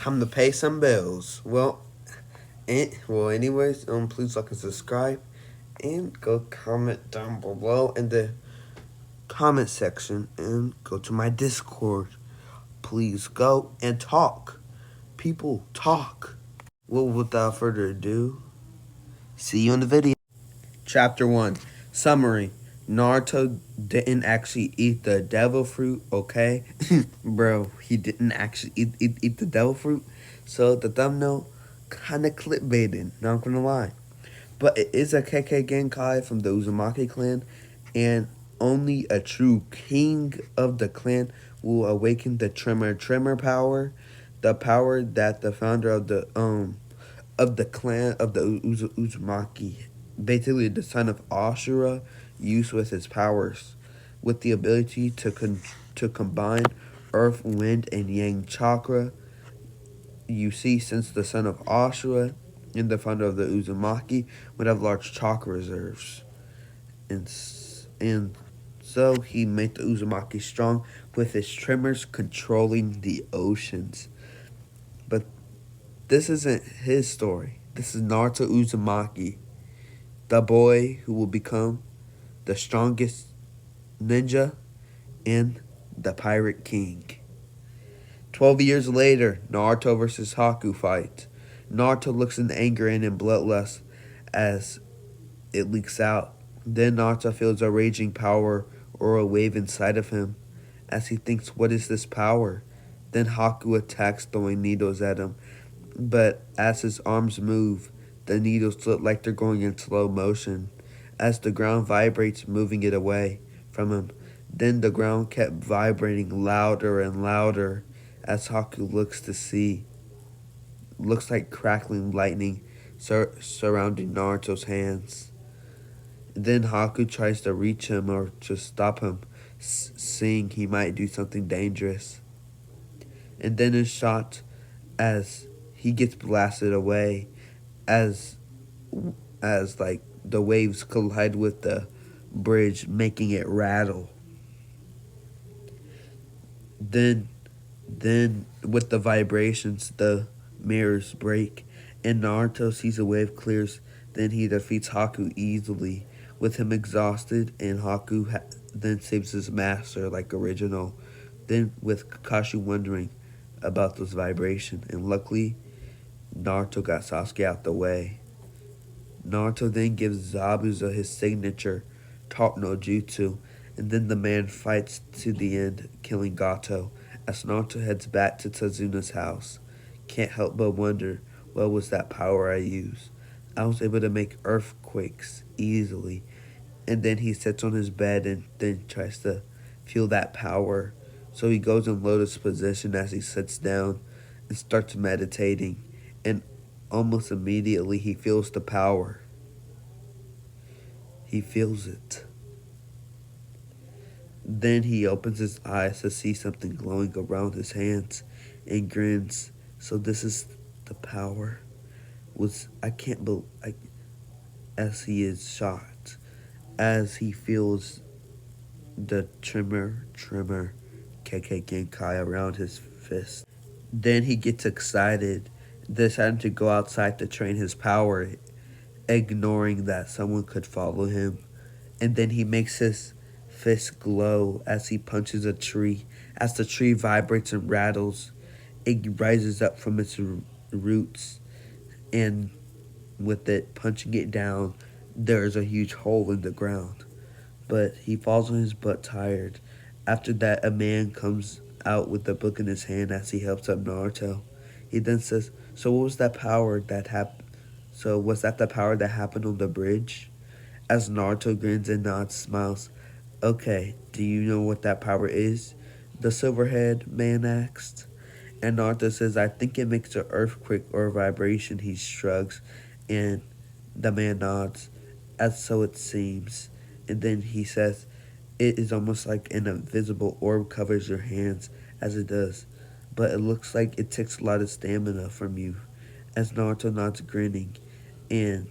time to pay some bills. Anyways, please like and subscribe, and go comment down below in the comment section, and go to my Discord. Please go and talk. People, talk. Well, without further ado, see you in the video. Chapter 1. Summary. Naruto didn't actually eat the devil fruit, okay? Bro, he didn't actually eat the devil fruit. So the thumbnail kind of clickbaited, not gonna lie. But it is a KK Genkai from the Uzumaki clan, and only a true king of the clan will awaken the Tremor power, the power that the founder of the clan of the Uzumaki, basically the son of Ashura, used with his powers, with the ability to combine Earth, Wind, and Yang chakra. You see, since the son of Ashura and the founder of the Uzumaki would have large chakra reserves, and so he made the Uzumaki strong with his tremors controlling the oceans. But this isn't his story. This is Naruto Uzumaki, the boy who will become the strongest ninja and the Pirate King. 12 years later, Naruto versus Haku fight. Naruto looks in anger and in bloodlust as it leaks out. Then Naruto feels a raging power or a wave inside of him as he thinks, what is this power? Then Haku attacks, throwing needles at him. But as his arms move, the needles look like they're going in slow motion as the ground vibrates, moving it away from him. Then the ground kept vibrating louder and louder as Haku looks to see. Looks like crackling lightning surrounding Naruto's hands. Then Haku tries to reach him or to stop him, seeing he might do something dangerous. And then is shot as he gets blasted away as like the waves collide with the bridge, making it rattle. Then with the vibrations, the mirrors break, and Naruto sees a wave clears. Then he defeats Haku easily, with him exhausted, and Haku then saves his master like original. Then with Kakashi wondering about this vibration, and luckily Naruto got Sasuke out the way. Naruto then gives Zabuza his signature Talk no Jutsu, and then the man fights to the end, killing Gato. As Naruto heads back to Tazuna's house, can't help but wonder, what was that power I used? I was able to make earthquakes easily. And then he sits on his bed and then tries to feel that power. So he goes in lotus position as he sits down and starts meditating. And almost immediately he feels the power. He feels it. Then he opens his eyes to see something glowing around his hands and grins. So this is the power. I can't believe, as he is shocked, as he feels the tremor KK Genkai around his fist. Then he gets excited, deciding to go outside to train his power, ignoring that someone could follow him. And then he makes his fist glow as he punches a tree. As the tree vibrates and rattles, it rises up from its roots, and with it punching it down, there's a huge hole in the ground. But he falls on his butt tired. After that, a man comes out with a book in his hand as he helps up Naruto. He then says, so what was that power that happened? So was that the power that happened on the bridge? As Naruto grins and nods, smiles. Okay, do you know what that power is? The silver-haired man asked. And Naruto says, I think it makes an earthquake or a vibration. He shrugs, and the man nods, as so it seems. And then he says, it is almost like an invisible orb covers your hands as it does. But it looks like it takes a lot of stamina from you. As Naruto nods, grinning. And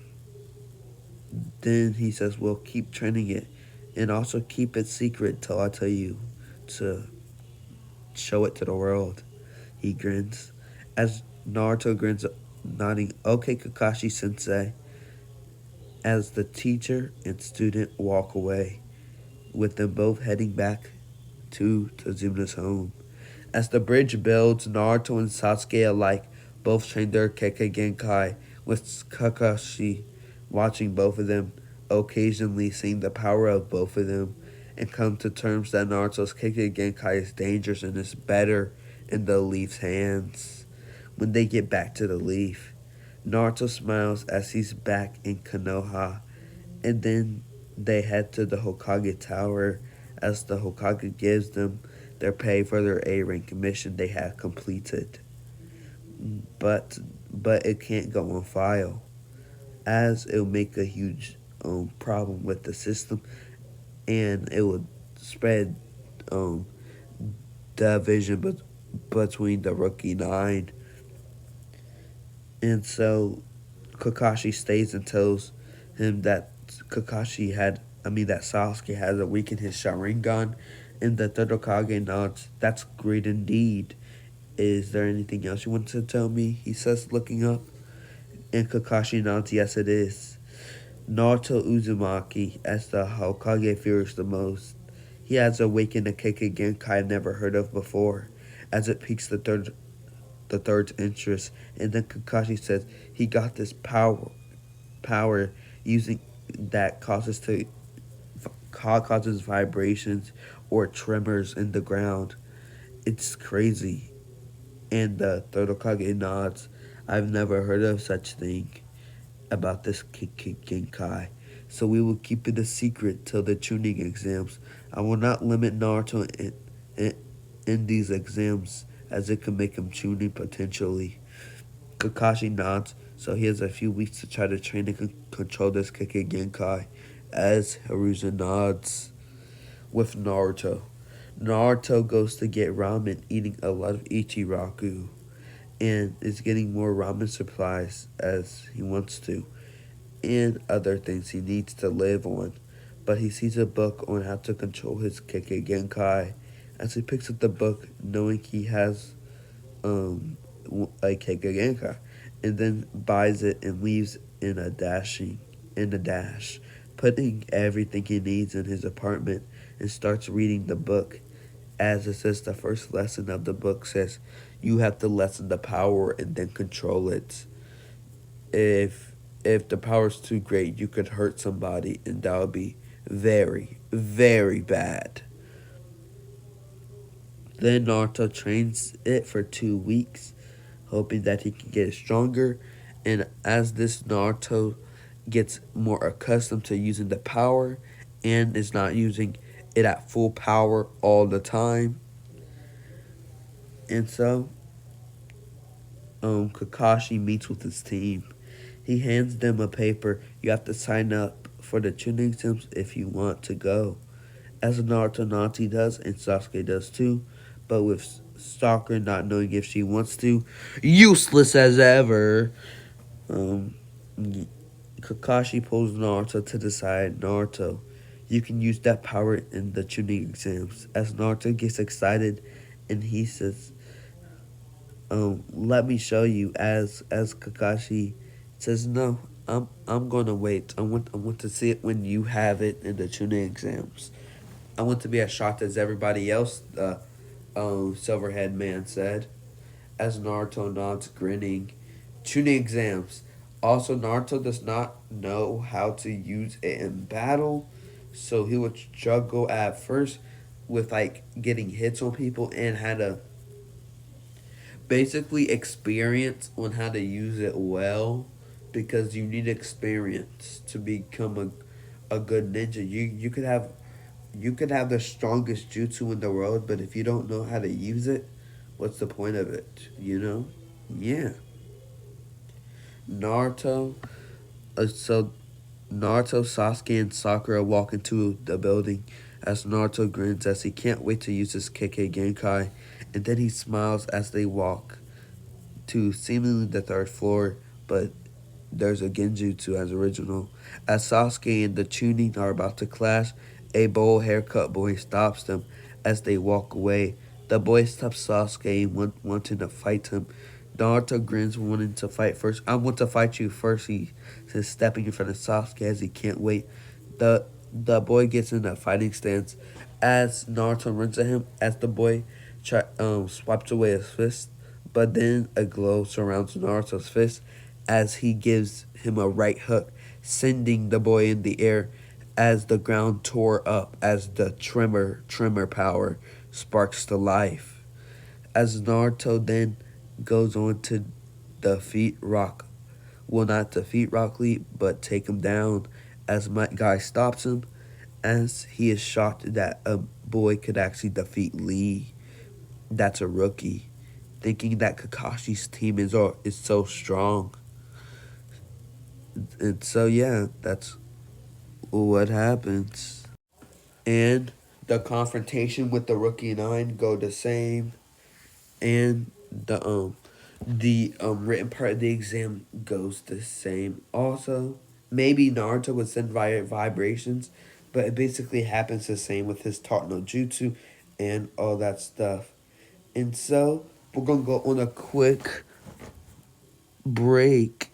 then he says, well, keep training it. And also keep it secret till I tell you to show it to the world. He grins. As Naruto grins, nodding, "Okay, Kakashi sensei," as the teacher and student walk away, with them both heading back to Tazuna's home. As the bridge builds, Naruto and Sasuke alike both train their Kekkei Genkai, with Kakashi watching both of them, occasionally seeing the power of both of them, and come to terms that Naruto's Kekkei Genkai is dangerous and is better in the Leaf's hands. When they get back to the Leaf, Naruto smiles as he's back in Konoha, and then they head to the Hokage Tower as the Hokage gives them their pay for their A rank mission they have completed. But but it can't go on file, as it will make a huge problem with the system, and it would spread um, division between the rookie nine. And so Kakashi stays and tells him that that Sasuke has weakened his Sharingan, and the third Hokage nods. "That's great indeed. Is there anything else you want to tell me?" he says, looking up. And Kakashi nods, "Yes, it is. Naruto Uzumaki, as the Hokage fears the most. He has awakened a Kekkei Genkai I've never heard of before, as it piques the third's interest." And then Kakashi says he got this power using that causes vibrations or tremors in the ground. It's crazy. And the third Hokage nods. "I've never heard of such thing about this Genkai, so we will keep it a secret till the Chunin exams. I will not limit Naruto in these exams, as it could make him Chunin potentially." Kakashi nods, so he has a few weeks to try to train and control this Kekkei Genkai, as Haruza nods. With Naruto. Naruto goes to get ramen, eating a lot of Ichiraku, and is getting more ramen supplies as he wants to, and other things he needs to live on. But he sees a book on how to control his Kekkei Genkai, as he picks up the book, knowing he has a Kekkei Genkai, and then buys it and leaves in a dash, putting everything he needs in his apartment, and starts reading the book. As it says, the first lesson of the book says, "You have to lessen the power and then control it. If the power is too great, you could hurt somebody, and that would be very, very bad." Then Naruto trains it for 2 weeks, hoping that he can get stronger. And as this Naruto gets more accustomed to using the power and is not using it at full power all the time. And so Kakashi meets with his team. He hands them a paper. "You have to sign up for the Chunin exams if you want to go." As Naruto nods, he does, and Sasuke does too. But with Stalker not knowing if she wants to, useless as ever, um, Kakashi pulls Naruto to the side. "Naruto, you can use that power in the Chunin exams." As Naruto gets excited, and he says, "Let me show you." As Kakashi says, "No, I'm gonna wait. I want to see it when you have it in the Chunin exams. I want to be as shocked as everybody else," the Silverhead man said. As Naruto nods, grinning. Chunin exams. Also, Naruto does not know how to use it in battle, so he would struggle at first with like getting hits on people, and had to basically experience on how to use it well, because you need experience to become a good ninja. You could have the strongest jutsu in the world, but if you don't know how to use it, what's the point of it? You know? Yeah. Naruto. So Naruto, Sasuke, and Sakura walk into the building, as Naruto grins as he can't wait to use his Kekkei Genkai, and then he smiles as they walk to seemingly the third floor, but there's a genjutsu as original. As Sasuke and the Chunin are about to clash, a bowl haircut boy stops them as they walk away. The boy stops Sasuke, wanting to fight him, Naruto grins, wanting to fight first. I want to fight you first, he says, stepping in front of Sasuke as he can't wait. The the boy gets in a fighting stance as Naruto runs at him, as the boy swipes away his fist, but then a glow surrounds Naruto's fist as he gives him a right hook, sending the boy in the air as the ground tore up as the tremor power sparks to life. As Naruto then goes on to defeat Rock, will not defeat Rock Lee, but take him down as my guy stops him, as he is shocked that a boy could actually defeat Lee. That's a rookie, thinking that Kakashi's team is so strong. And so yeah, that's what happens. And the confrontation with the rookie nine go the same, and the written part of the exam goes the same also. Maybe Naruto would send vibrations, but it basically happens the same with his taught no jutsu and all that stuff. And so we're gonna go on a quick break.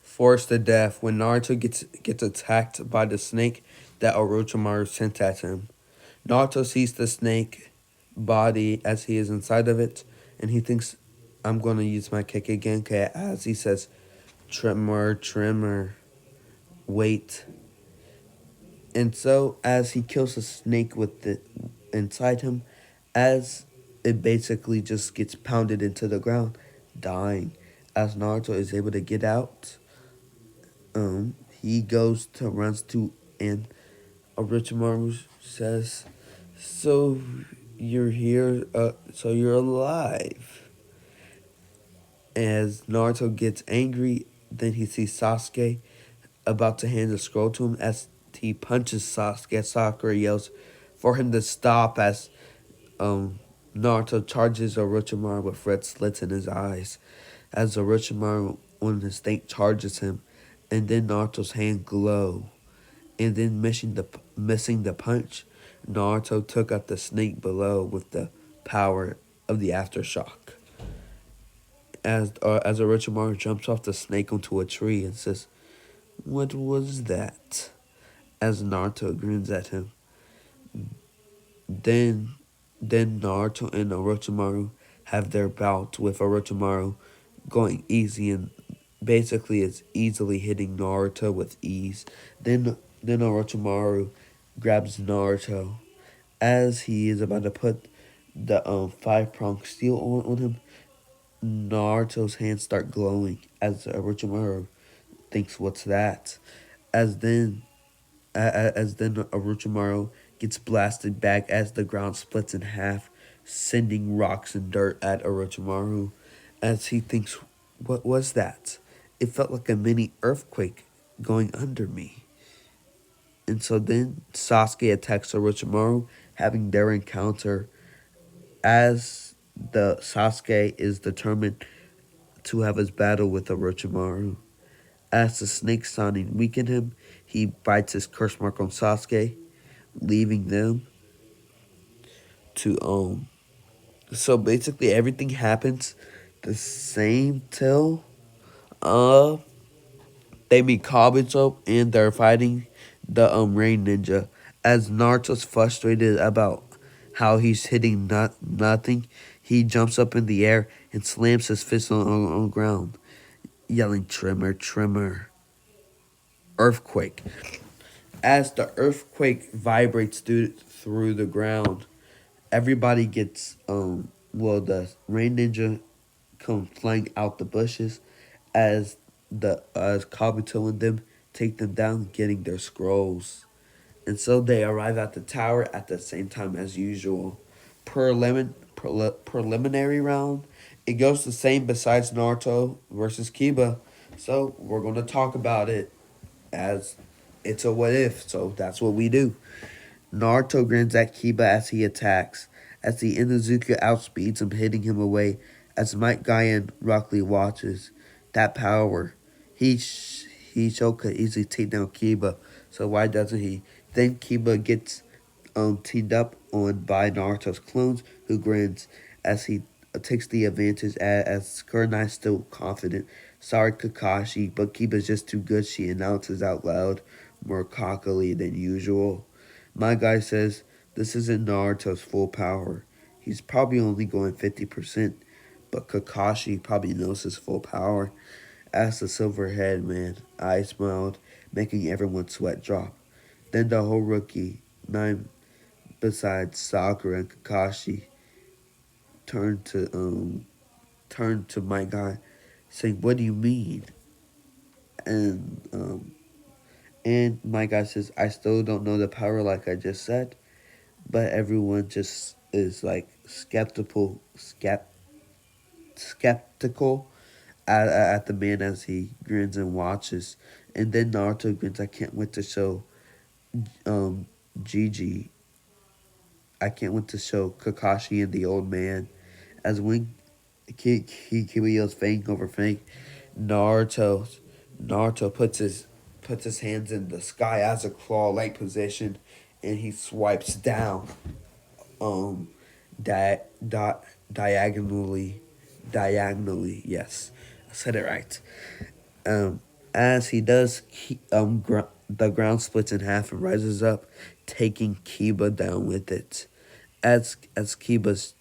Forced to death when Naruto gets attacked by the snake that Orochimaru sent at him. Naruto sees the snake body as he is inside of it, and he thinks, I'm going to use my kick again, as he says, Tremor, wait. And so, as he kills the snake with it inside him, as it basically just gets pounded into the ground, dying. As Naruto is able to get out, he runs to, and Orochimaru says, so you're here, so you're alive. As Naruto gets angry, then he sees Sasuke about to hand the scroll to him. As he punches Sasuke, Sakura yells for him to stop as Naruto charges Orochimaru with red slits in his eyes. As Orochimaru on his thing charges him, and then Naruto's hand glow. And then missing the punch, Naruto took out the snake below with the power of the aftershock. As Orochimaru jumps off the snake onto a tree and says, "What was that?" As Naruto grins at him. Then then Naruto and Orochimaru have their bout, with Orochimaru going easy and basically is easily hitting Naruto with ease. Then Orochimaru grabs Naruto as he is about to put the 5-pronged steel on him. Naruto's hands start glowing as Orochimaru thinks, "What's that?" As then as then Orochimaru gets blasted back as the ground splits in half, sending rocks and dirt at Orochimaru. As he thinks, "What was that? It felt like a mini earthquake going under me." And so then Sasuke attacks Orochimaru, having their encounter as the Sasuke is determined to have his battle with Orochimaru. As the snake sounding weaken him, he bites his curse mark on Sasuke, leaving them to so basically everything happens the same till uh they meet Kabuto and they're fighting the rain ninja. As Naruto's frustrated about how he's hitting nothing, he jumps up in the air and slams his fist on the ground, yelling Tremor, earthquake. As the earthquake vibrates through the ground, everybody gets the rain ninja come flying out the bushes as Kabuto and them take them down, getting their scrolls. And so they arrive at the tower at the same time as usual. Preliminary round, it goes the same besides Naruto versus Kiba. So we're going to talk about it as it's a what if. So that's what we do. Naruto grins at Kiba as he attacks, as the Inuzuka outspeeds him, hitting him away, as Might Guy and Rock Lee watches. that power. He he so could easily take down Kiba. So why doesn't he? Then Kiba gets teamed up on by Naruto's clones, who grins as he takes the advantage. As Kurenai's still confident. Sorry, Kakashi, but Kiba's just too good. She announces out loud, more cockily than usual. My guy says this isn't Naruto's full power. He's probably only going 50%, but Kakashi probably knows his full power. As the silver head man, I smiled, making everyone's sweat drop. Then the whole rookie, nine besides Sakura and Kakashi, turned to my guy, saying, "What do you mean?" And my guy says, "I still don't know the power, like I just said." But everyone just is like skeptical at the man as he grins and watches. And then Naruto grins. I can't wait to show um Gigi. I can't wait to show Kakashi and the old man. As when Kirio's fang over fang, Naruto Naruto puts his hands in the sky as a claw like position, and he swipes down um di- di- diagonally yes, I said it right. um as he does, the ground splits in half and rises up, taking Kiba down with it. As Kiba's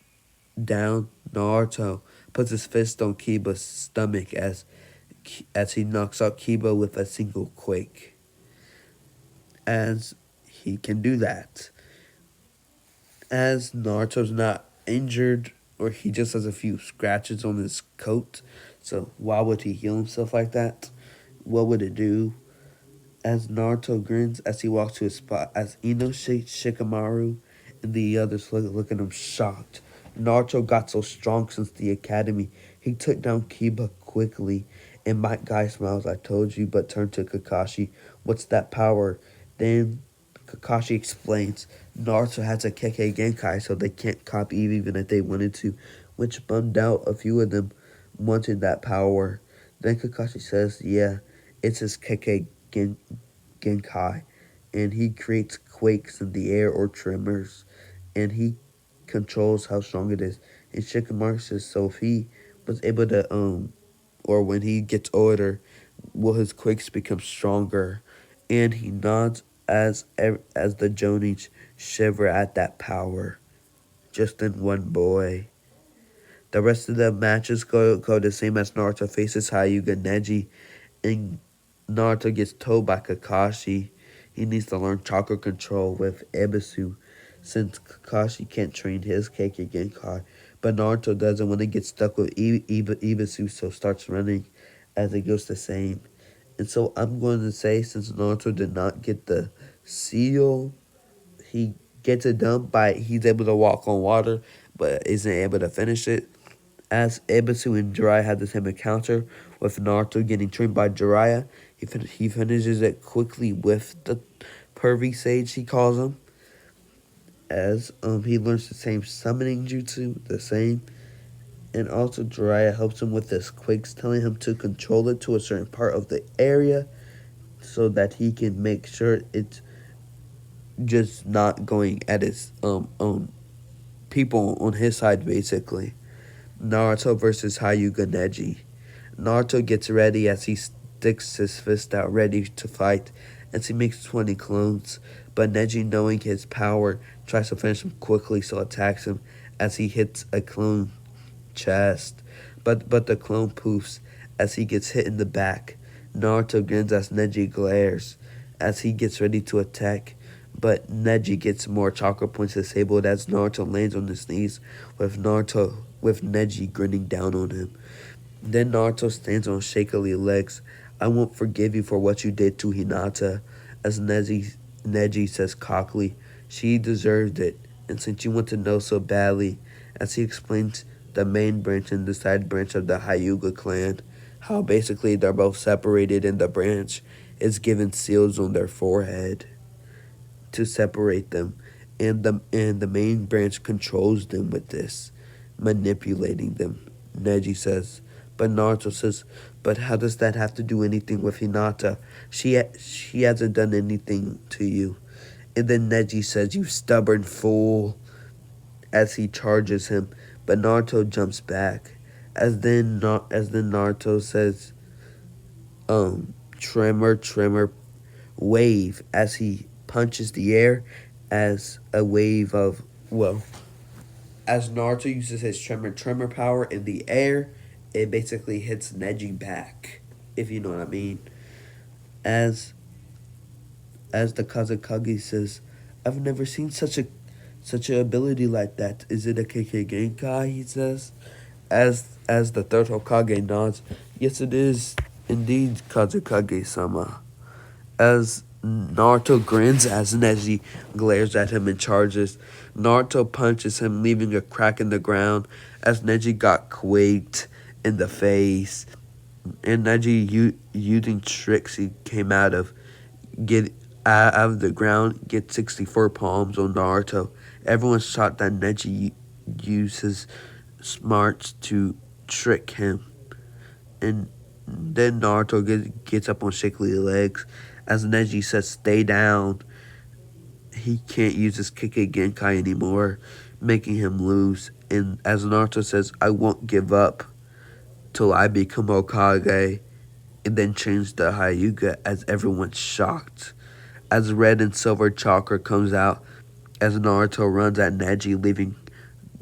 down, Naruto puts his fist on Kiba's stomach as he knocks out Kiba with a single quake. As he can do that, as Naruto's not injured, or he just has a few scratches on his coat. So why would he heal himself like that? What would it do? As Naruto grins as he walks to his spot, as Shikamaru and the others look at him shocked. Naruto got so strong since the academy. He took down Kiba quickly, and my guy smiles, I told you, but turned to Kakashi. What's that power? Then Kakashi explains Naruto has a Kekkei Genkai, so they can't copy even if they wanted to, which bummed out a few of them wanted that power. Then Kakashi says, yeah, it's his Kekkei Genkai, and he creates quakes in the air or tremors, and he controls how strong it is. And Shikamaru says, so if he was able to, or when he gets older, will his quakes become stronger? And he nods as the Jonin shiver at that power. Just in one boy. The rest of the matches go the same as Naruto faces Hyuga Neji, and Naruto gets told by Kakashi he needs to learn chakra control with Ebisu, since Kakashi can't train his Kekkei Genkai. But Naruto doesn't want to get stuck with Ebisu, so starts running as it goes the same. And so I'm going to say, since Naruto did not get the seal, he gets it done by he's able to walk on water, but isn't able to finish it. As Ebisu and Jiraiya had the same encounter, with Naruto getting trained by Jiraiya, he finishes it quickly with the pervy sage, he calls him. As he learns the same summoning jutsu, the same. And also Jiraiya helps him with his quakes, telling him to control it to a certain part of the area so that he can make sure it's just not going at his own people on his side, basically. Naruto versus Hyuga Neji. Naruto gets ready as he sticks his fist out ready to fight as he makes 20 clones, but Neji, knowing his power, tries to finish him quickly, so attacks him as he hits a clone chest. But the clone poofs as he gets hit in the back. Naruto grins as Neji glares as he gets ready to attack, but Neji gets more chakra points disabled as Naruto lands on his knees with Neji grinning down on him. Then Naruto stands on shakily legs. I won't forgive you for what you did to Hinata, as Neji says cockily. She deserved it, and since you want to know so badly, as he explains the main branch and the side branch of the Hyuga clan, how basically they're both separated and the branch is given seals on their forehead to separate them, and the main branch controls them with this, manipulating them. Neji says, but Naruto says, But how does that have to do anything with Hinata? She hasn't done anything to you. And then Neji says, "You stubborn fool," as he charges him. But Naruto jumps back. As then Naruto says, "Tremor, tremor, wave," as he punches the air as a wave of, well, as Naruto uses his tremor power in the air, it basically hits Neji back, if you know what I mean. As as the Kazakage says, "I've never seen such a ability like that. Is it a KK Genkai?" he says. As the third Hokage nods, "Yes, it is indeed, Kazakage-sama." As Naruto grins as Neji glares at him and charges, Naruto punches him, leaving a crack in the ground as Neji got quaked in the face. And Neji, using tricks he came get out of the ground, get 64 palms on Naruto. Everyone's shocked that Neji uses smarts to trick him. And then Naruto gets up on shakily legs. As Neji says, "Stay down." He can't use his Kike Genkai anymore, making him lose. And as Naruto says, "I won't give up till I become Hokage," and then change the Hyuga as everyone's shocked. As red and silver chakra comes out, as Naruto runs at Neji, leaving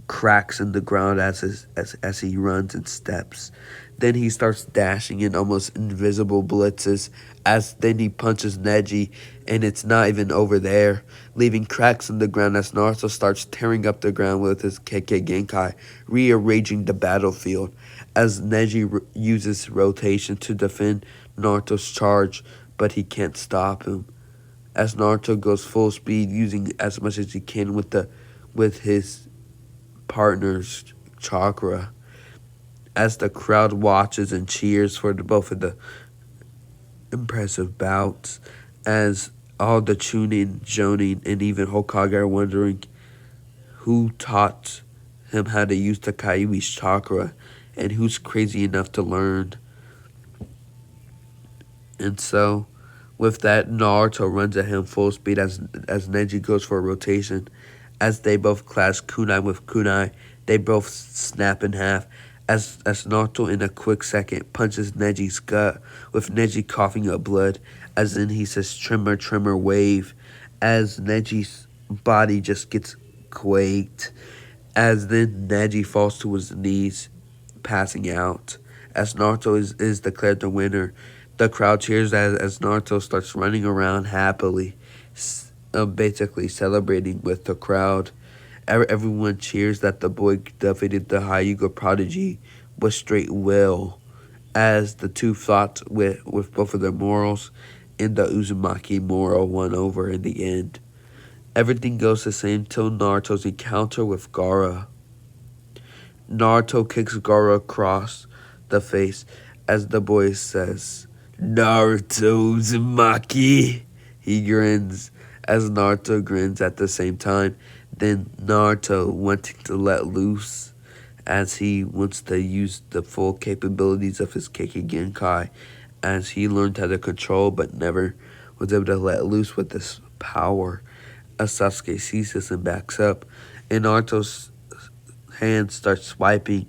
cracks in the ground as he runs and steps. Then he starts dashing in almost invisible blitzes as then he punches Neji and it's not even over there, leaving cracks in the ground as Naruto starts tearing up the ground with his KK Genkai, rearranging the battlefield as Neji uses rotation to defend Naruto's charge, but he can't stop him. As Naruto goes full speed, using as much as he can with his partner's chakra, as the crowd watches and cheers for both of the impressive bouts, as all the Chunin, Jonin, and even Hokage are wondering who taught him how to use the Kyuubi's chakra and who's crazy enough to learn. And so, with that, Naruto runs at him full speed as Neji goes for a rotation. As they both clash kunai with kunai, they both snap in half. As Naruto in a quick second punches Neji's gut, with Neji coughing up blood. As then he says, "Tremor, tremor, wave." As Neji's body just gets quaked. As then Neji falls to his knees, passing out. As Naruto is declared the winner, the crowd cheers as Naruto starts running around happily, basically celebrating with the crowd. Everyone cheers that the boy defeated the Hyuga prodigy with straight will, as the two fought with both of their morals, and the Uzumaki moral won over in the end. Everything goes the same till Naruto's encounter with Gaara. Naruto kicks Gaara across the face as the boy says, "Naruto Uzumaki." He grins as Naruto grins at the same time. Then Naruto wanting to let loose as he wants to use the full capabilities of his Kekkei Genkai, as he learned how to control but never was able to let loose with this power. As Sasuke sees this and backs up, and Naruto's hand starts swiping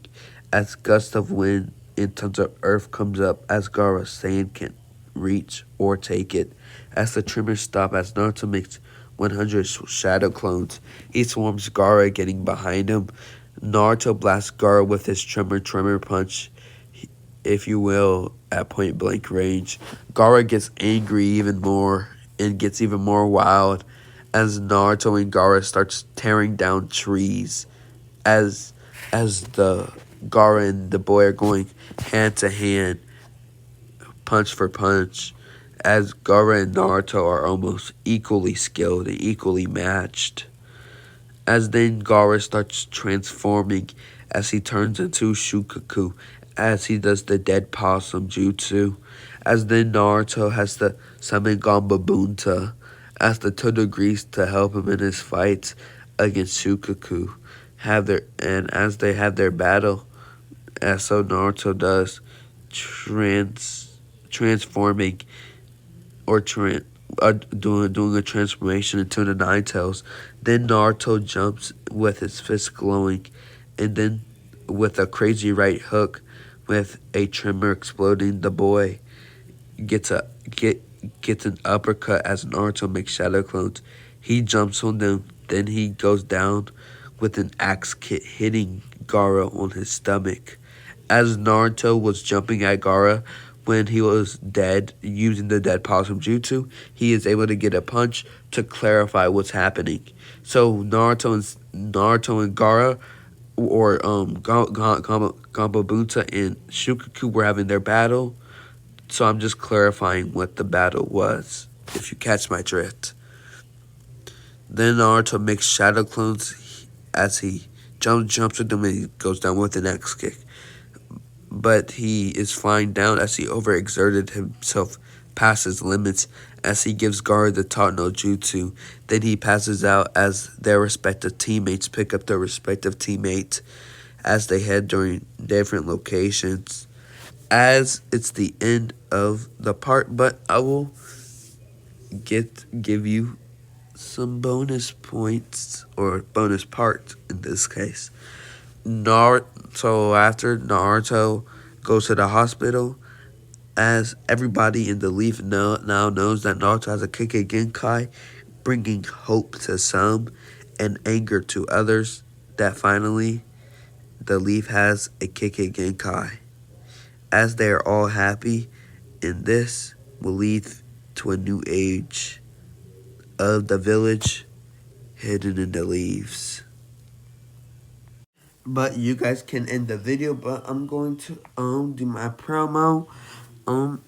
as gusts of wind and tons of earth comes up as Gaara's sand can't reach or take it. As the tremors stop, as Naruto makes 100 shadow clones, he swarms Gaara, getting behind him. Naruto blasts Gaara with his tremor punch, if you will, at point blank range. Gaara gets angry even more and gets even more wild as Naruto and Gaara starts tearing down trees. As the Gaara and the boy are going hand to hand, punch for punch, as Gaara and Naruto are almost equally skilled and equally matched. As then Gaara starts transforming as he turns into Shukaku, as he does the dead possum jutsu. As then Naruto has to summon Gambabunta as the two agrees to help him in his fights against Shukaku. As they have their battle, as so Naruto does, transforming or doing a transformation into the Nine Tails. Then Naruto jumps with his fist glowing, and then with a crazy right hook, with a tremor exploding, the boy gets a gets an uppercut as Naruto makes shadow clones. He jumps on them, then he goes down with an axe kit hitting Gaara on his stomach. As Naruto was jumping at Gaara when he was dead using the dead possum jutsu, he is able to get a punch to clarify what's happening. So Naruto and Gaara or Gambabunta and Shukaku were having their battle, so I'm just clarifying what the battle was, if you catch my drift. Then Naruto makes shadow clones as he jumps with them and he goes down with an X kick. But he is flying down as he overexerted himself past his limits as he gives Gaara the taught no jutsu. Then he passes out as their respective teammates pick up their respective teammates as they head during different locations. As it's the end of the part, but I will give you some bonus points or bonus parts in this case. So after Naruto goes to the hospital, as everybody in the Leaf now knows that Naruto has a Kekkei Genkai, bringing hope to some and anger to others, that finally the Leaf has a Kekkei Genkai. As they are all happy, and this will lead to a new age of the village hidden in the leaves. But you guys can end the video, but I'm going to do my promo. Um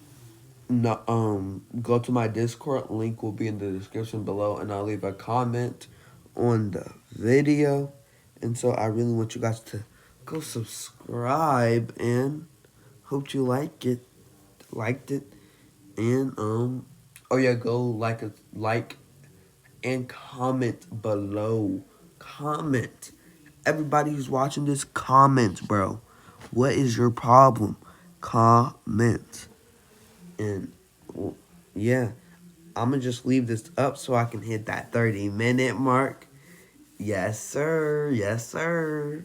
no, go to my Discord, link will be in the description below, and I'll leave a comment on the video. And so I really want you guys to go subscribe, and hope you liked it. And oh yeah, go like and comment below. Comment. Everybody who's watching this, comment, bro. What is your problem? Comment. And yeah, I'm gonna just leave this up so I can hit that 30-minute mark. Yes, sir. Yes, sir.